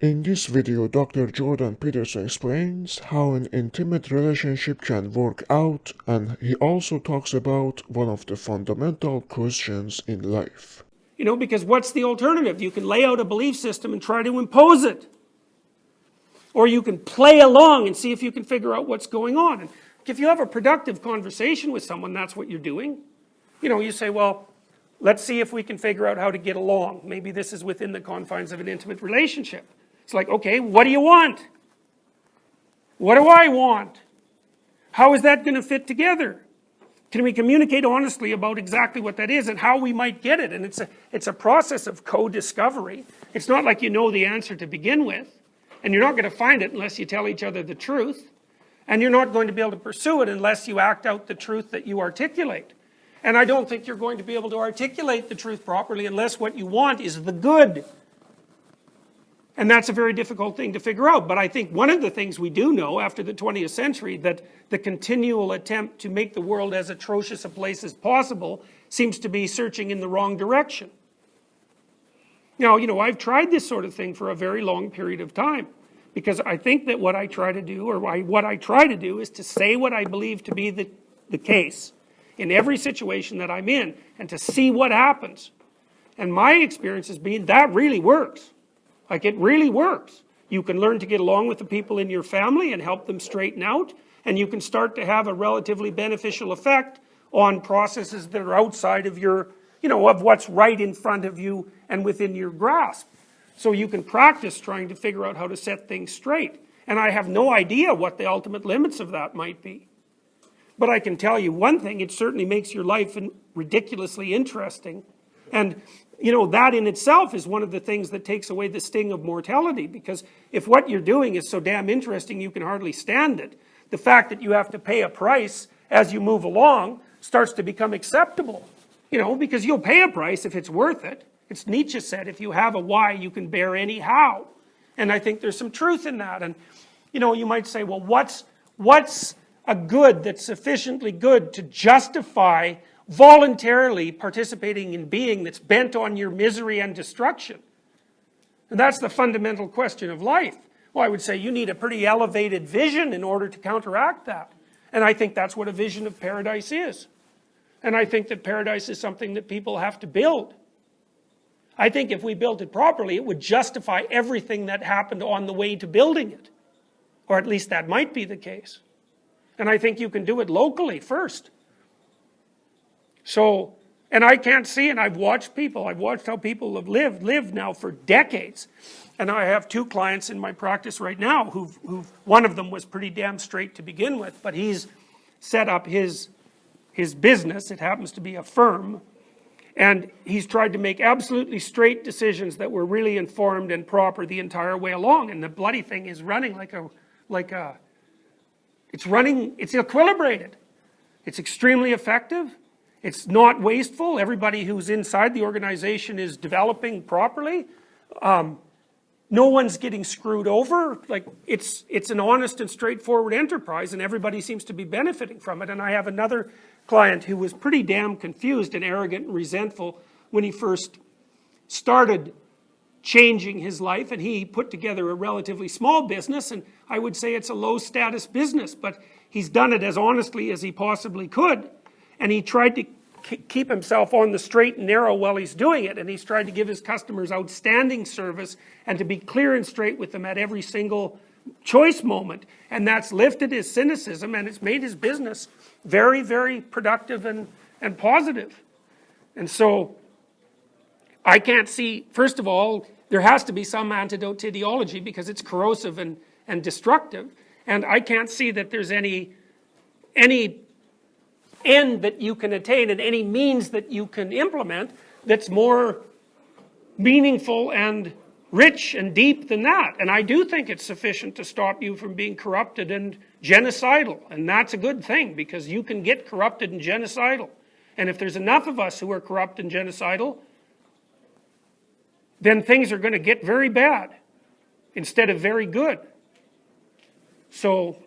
In this video, Dr. Jordan Peterson explains how an intimate relationship can work out, and he also talks about one of the fundamental questions in life. You know, because what's the alternative? You can lay out a belief system and try to impose it. Or you can play along and see if you can figure out what's going on. And if you have a productive conversation with someone, that's what you're doing. You know, you say, well, let's see if we can figure out how to get along. Maybe this is within the confines of an intimate relationship. It's like, okay, what do you want? What do I want? How is that going to fit together? Can we communicate honestly about exactly what that is and how we might get it? And it's a process of co-discovery. It's not like you know the answer to begin with, and you're not going to find it unless you tell each other the truth, and you're not going to be able to pursue it unless you act out the truth that you articulate. And I don't think you're going to be able to articulate the truth properly unless what you want is the good. And that's a very difficult thing to figure out. But I think one of the things we do know after the 20th century, that the continual attempt to make the world as atrocious a place as possible seems to be searching in the wrong direction. Now, you know, I've tried this sort of thing for a very long period of time, because I think that what I try to do, is to say what I believe to be the case in every situation that I'm in, and to see what happens. And my experience has been that really works. Like, it really works. You can learn to get along with the people in your family and help them straighten out, and you can start to have a relatively beneficial effect on processes that are outside of your, you know, of what's right in front of you and within your grasp. So you can practice trying to figure out how to set things straight. And I have no idea what the ultimate limits of that might be. But I can tell you one thing, it certainly makes your life ridiculously interesting. And you know, that in itself is one of the things that takes away the sting of mortality, because if what you're doing is so damn interesting you can hardly stand it, the fact that you have to pay a price as you move along starts to become acceptable. You know, because you'll pay a price if it's worth it. It's Nietzsche said, if you have a why, you can bear any how. And I think there's some truth in that. And, you know, you might say, well, what's a good that's sufficiently good to justify voluntarily participating in being that's bent on your misery and destruction? And that's the fundamental question of life. Well, I would say you need a pretty elevated vision in order to counteract that. And I think that's what a vision of paradise is. And I think that paradise is something that people have to build. I think if we built it properly, it would justify everything that happened on the way to building it. Or at least that might be the case. And I think you can do it locally first. So, and I can't see, and I've watched how people have lived now for decades. And I have two clients in my practice right now who one of them was pretty damn straight to begin with, but he's set up his business. It happens to be a firm. And he's tried to make absolutely straight decisions that were really informed and proper the entire way along. And the bloody thing is running it's equilibrated. It's extremely effective. It's not wasteful. Everybody who's inside the organization is developing properly. No one's getting screwed over. Like, it's an honest and straightforward enterprise, and everybody seems to be benefiting from it. And I have another client who was pretty damn confused and arrogant and resentful when he first started changing his life, and he put together a relatively small business, and I would say it's a low status business, but he's done it as honestly as he possibly could. And he tried to keep himself on the straight and narrow while he's doing it. And he's tried to give his customers outstanding service and to be clear and straight with them at every single choice moment. And that's lifted his cynicism, and it's made his business very, very productive and positive. And so I can't see, first of all, there has to be some antidote to ideology because it's corrosive and destructive. And I can't see that there's any end that you can attain and any means that you can implement that's more meaningful and rich and deep than that. And I do think it's sufficient to stop you from being corrupted and genocidal. And that's a good thing, because you can get corrupted and genocidal. And if there's enough of us who are corrupt and genocidal, then things are going to get very bad instead of very good. So